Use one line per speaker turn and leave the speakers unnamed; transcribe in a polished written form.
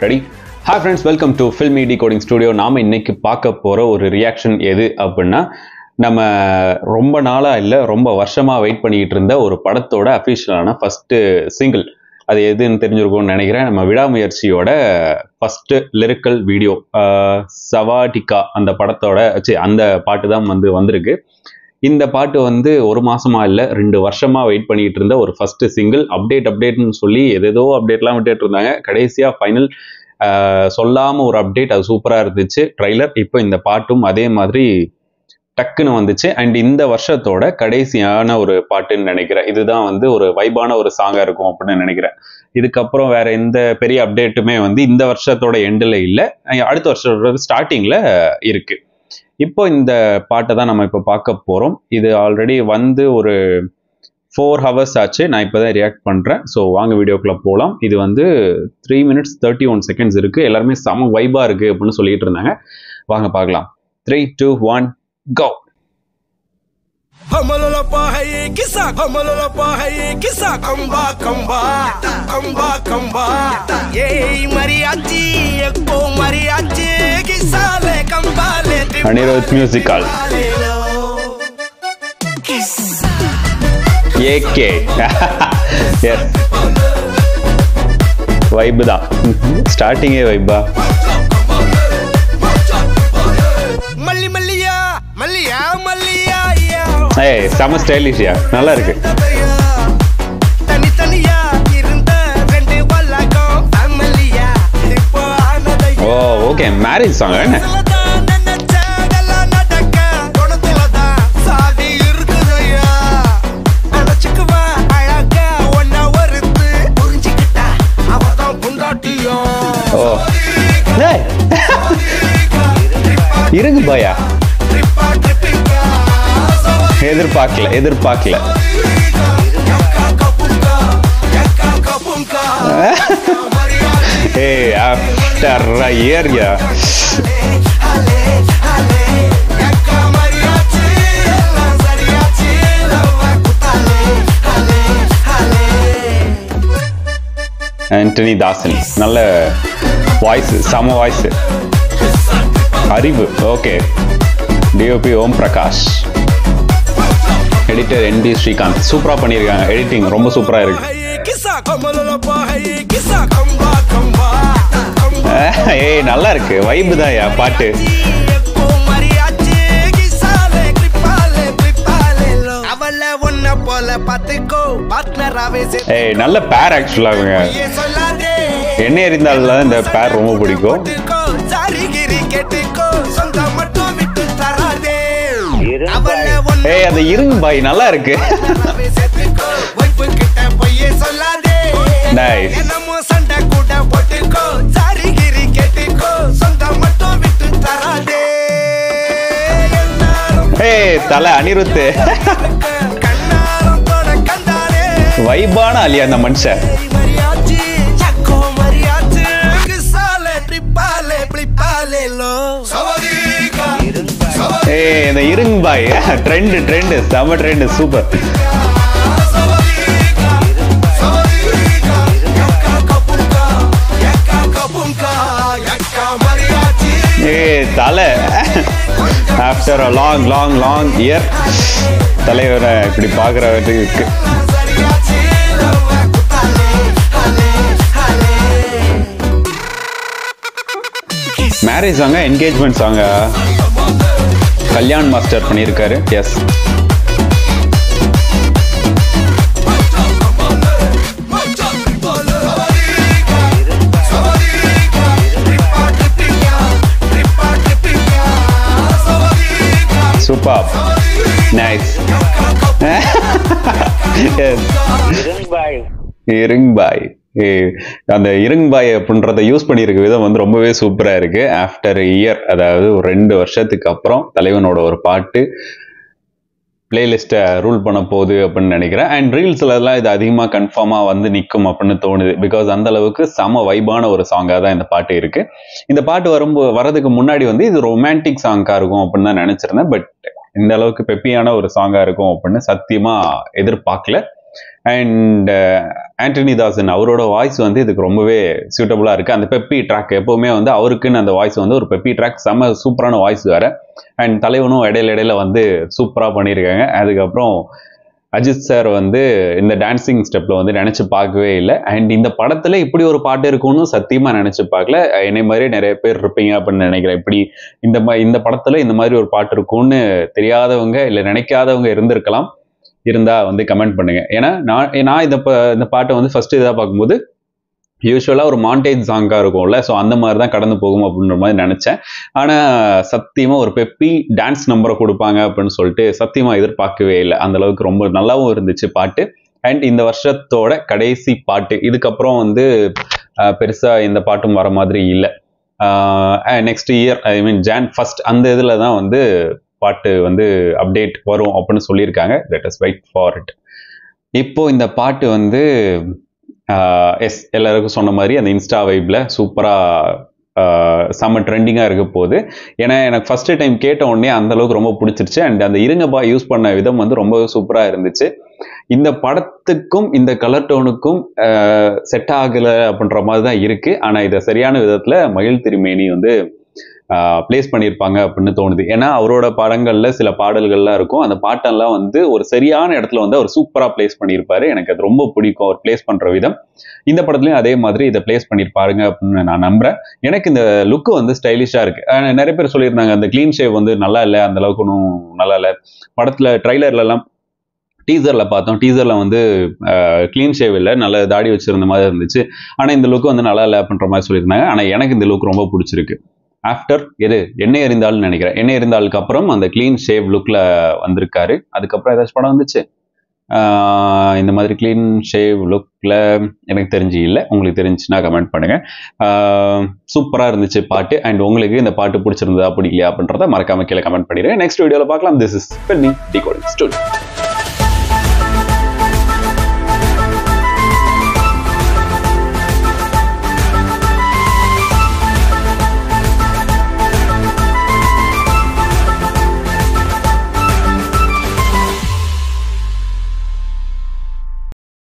Ready? Hi friends, welcome to Filmy Decoding Studio. நாம இன்னைக்கு பார்க்க போற ஒரு ரியாக்ஷன் எது அப்படின்னா நம்ம ரொம்ப நாளா இல்ல ரொம்ப வருஷமா வெயிட் பண்ணிட்டு இருந்த ஒரு படத்தோட அபிஷியலான ஃபர்ஸ்ட் சிங்கிள். அது எதுன்னு தெரிஞ்சிருக்கும்னு நினைக்கிறேன். நம்ம விடாமுயற்சியோட ஃபர்ஸ்ட் லிரிக்கல் வீடியோ சவாடிகா அந்த படத்தோட அந்த பாட்டு தான் வந்திருக்கு. இந்த பாட்டு ஒரு மாசமா இல்லை 2 வருஷமா வெயிட் பண்ணிட்டு இருந்த ஒரு ஃபர்ஸ்ட் சிங்கிள். அப்டேட்னு சொல்லி ஏதேதோ அப்டேட்லாம் விட்டுட்டு இருந்தாங்க. கடைசியா ஃபைனல் சொல்லாம ஒரு அப்டேட், அது சூப்பரா இருந்துச்சு ட்ரைலர். இப்போ இந்த பாட்டும் அதே மாதிரி டக்குன்னு வந்துச்சு. அண்ட் இந்த வருஷத்தோட கடைசியான ஒரு பாட்டுன்னு நினைக்கிறேன். இதுதான் ஒரு வைபான ஒரு சாங்கா இருக்கும் அப்படின்னு நினைக்கிறேன். இதுக்கப்புறம் வேற எந்த பெரிய அப்டேட்டுமே இந்த வருஷத்தோட எண்டில் இல்லை, அடுத்த வருஷத்தோட ஸ்டார்டிங்ல இருக்கு. இப்போ இந்த பாட்டை தான் நம்ம இப்போ பார்க்க போறோம். இது ஆல்ரெடி ஒரு 4 hours ஆச்சு. நான் இப்போதான் ரியாக்ட் பண்றேன். ஸோ வாங்க வீடியோக்குள்ள போகலாம். இது 3 minutes 31 seconds இருக்கு. எல்லாருமே செம வைபா இருக்கு அப்படின்னு சொல்லிட்டு இருந்தாங்க. வாங்க பார்க்கலாம். 3, 2, 1 go. Anirudh musical AK's vibe தான். ஸ்டார்டிங்கே வைபா. ஏய் செம ஸ்டைலிஷ்யா, நல்லா இருக்கு. ஓ ஓகே, மேரேஜ் சாங் என்ன? இருங்க பாயா, எதிர்பார்க்கல. Hey, after a year, yeah. Antony தாசன், நல்ல வாய்ஸ், செம வாய்ஸ். அறிவு okay. DOP Om Prakash, editor ND Srikanth. சூப்பரா பண்ணியிருக்காங்க. எடிட்டிங் ரொம்ப சூப்பரா இருக்கு. ஏய் நல்லா இருக்கு, வைப் தான் பாட்டு. ஏய் நல்ல பேர் ஆக்சுவலா. என்ன இருந்தாலும் இந்த பேர் ரொம்ப பிடிக்கும். ஏய் அது இருங்க பாய், நல்லா இருக்கு. நைஸ். ஏய் தல அனிருத் வைபான அலியா அந்த மனுஷன். ஏய் இந்த இருங்க பாய் ட்ரெண்ட் செம ட்ரெண்ட், சூப்பர். ஏய் தலை ஆஃப்டர் a long year தலைவரை இப்படி பார்க்குறவருக்கு இருக்கு. மேரேஜ் சாங்க, என்கேஜ்மெண்ட் சாங்க கல்யாண் மாஸ்டர் பண்ணியிருக்காரு. Yes super, nice. இருங் பாய், அந்த இருங் பாய் அப்படின்றத யூஸ் பண்ணியிருக்க விதம் ரொம்பவே சூப்பரா இருக்கு. ஆஃப்டர் இயர், அதாவது ஒரு 2 வருஷத்துக்கு அப்புறம் தலைவனோட ஒரு பாட்டு பிளேலிஸ்ட்டை ரூல் பண்ண போகுது அப்படின்னு நினைக்கிறேன். அண்ட் ரீல்ஸ்லாம் இது அதிகமாக கன்ஃபார்மாக நிற்கும் அப்படின்னு தோணுது. பிகாஸ் அந்த அளவுக்கு செம வைபான ஒரு சாங்காக தான் இந்த பாட்டு இருக்கு. இந்த பாட்டு வரதுக்கு முன்னாடி இது ரொமான்டிக் சாங்காக இருக்கும் அப்படின்னு தான் நினைச்சிருந்தேன். பட் இந்த அளவுக்கு பெப்பியான ஒரு சாங்காக இருக்கும் அப்படின்னு சத்தியமா எதிர்பார்க்கல. அண்ட் ஆண்டனி தாசன் அவரோட வாய்ஸ் வந்து இதுக்கு ரொம்பவே சூட்டபுளாக இருக்குது. அந்த பெப்பி ட்ராக் எப்போவுமே வந்து அவருக்குன்னு அந்த வாய்ஸ் வந்து ஒரு பெப்பி ட்ராக் செம்ம சூப்பரான வாய்ஸ் வேறு. அண்ட் தலைவனும் இடையில வந்து சூப்பராக பண்ணியிருக்காங்க. அதுக்கப்புறம் அஜித் சார் வந்து இந்த டான்ஸிங் ஸ்டெப்பில் வந்து நினச்சி பார்க்கவே இல்லை. அண்ட் இந்த படத்தில் இப்படி ஒரு பாட்டு இருக்குன்னு சத்தியமாக நினச்சி பார்க்கல. என்னை மாதிரி நிறைய பேர் இருப்பீங்க அப்படின்னு நினைக்கிறேன். இப்படி இந்த படத்தில் இந்த மாதிரி ஒரு பாட்டு இருக்கும்னு தெரியாதவங்க இல்லை நினைக்காதவங்க இருந்திருக்கலாம். இருந்தால் வந்து கமெண்ட் பண்ணுங்க. ஏன்னா நான் இந்த பாட்டை வந்து ஃபர்ஸ்ட் இதாக பார்க்கும்போது யூஸ்வலாக ஒரு மாண்டேஜ் சாங்காக இருக்கும்ல, ஸோ அந்த மாதிரி தான் கடந்து போகும் அப்படின்ற மாதிரி நினச்சேன். ஆனால் சத்தியமாக ஒரு பெப்பி டான்ஸ் நம்பரை கொடுப்பாங்க அப்படின்னு சொல்லிட்டு சத்தியமாக எதிர்பார்க்கவே இல்லை. அந்தளவுக்கு ரொம்ப நல்லாவும் இருந்துச்சு பாட்டு. அண்ட் இந்த வருஷத்தோட கடைசி பாட்டு, இதுக்கப்புறம் வந்து பெருசாக இந்த பாட்டும் வர மாதிரி இல்லை. Next year I mean Jan 1 அந்த இதில் தான் வந்து பாட்டு வந்து அப்டேட் வரும் அப்படின்னு சொல்லியிருக்காங்க. Let us wait for it. இப்போ இந்த பாட்டு வந்து எல்லாருக்கும் சொன்ன மாதிரி அந்த இன்ஸ்டா வைப்ல சூப்பராக செம்ம ட்ரெண்டிங்காக இருக்க போகுது. ஏன்னா எனக்கு ஃபர்ஸ்ட் டைம் கேட்ட உடனே அந்த அளவுக்கு ரொம்ப பிடிச்சிருச்சு. அண்ட் அந்த இருங்கப்பா யூஸ் பண்ண விதம் வந்து ரொம்ப சூப்பராக இருந்துச்சு. இந்த படத்துக்கும் இந்த கலர் டோனுக்கும் செட் ஆகலை அப்படின்ற மாதிரி தான் இருக்கு. ஆனால் இதை சரியான விதத்தில் மகிழ் திருமேனி வந்து பிளேஸ் பண்ணியிருப்பாங்க அப்படின்னு தோணுது. ஏன்னா அவரோட படங்கள்ல சில பாடல்கள்லாம் இருக்கும். அந்த பாட்டெல்லாம் வந்து ஒரு சரியான இடத்துல வந்து அவர் சூப்பரா பிளேஸ் பண்ணியிருப்பாரு. எனக்கு அது ரொம்ப பிடிக்கும் அவர் பிளேஸ் பண்ற விதம். இந்த படத்துலயும் அதே மாதிரி இதை பிளேஸ் பண்ணியிருப்பாருங்க அப்படின்னு நான் நம்புறேன். எனக்கு இந்த லுக்கு வந்து ஸ்டைலிஷா இருக்கு. நிறைய பேர் சொல்லியிருந்தாங்க அந்த கிளீன் ஷேவ் வந்து நல்லா இல்லை, அந்த அளவுக்கு ஒன்றும் நல்லா இல்லை. படத்துல ட்ரைலர்ல எல்லாம் டீசர்ல பார்த்தோம். டீசர்ல வந்து கிளீன் ஷேவ் இல்லை, நல்ல தாடி வச்சிருந்த மாதிரி இருந்துச்சு. ஆனா இந்த லுக் வந்து நல்லா இல்லை அப்படின்ற மாதிரி சொல்லியிருந்தாங்க. ஆனா எனக்கு இந்த லுக் ரொம்ப பிடிச்சிருக்கு. ஆஃப்டர் எண்ணெய் எறிந்தாள்னு நினைக்கிறேன். எண்ணெய் எறிந்தாளுக்கு அப்புறம் அந்த கிளீன் ஷேவ் லுக்ல வந்திருக்காரு. அதுக்கப்புறம் ஏதாச்சும் படம் வந்துச்சு இந்த மாதிரி கிளீன் ஷேவ் லுக்ல எனக்கு தெரிஞ்சு இல்லை. உங்களுக்கு தெரிஞ்சுன்னா கமெண்ட் பண்ணுங்க. சூப்பராக இருந்துச்சு பாட்டு. அண்ட் உங்களுக்கு இந்த பாட்டு பிடிச்சிருந்ததா பிடிக்கலையா அப்படின்றத மறக்காம கீழே கமெண்ட் பண்ணிடுங்க. நெக்ஸ்ட் வீடியோவில் பார்க்கலாம். This is filmi decoding studio.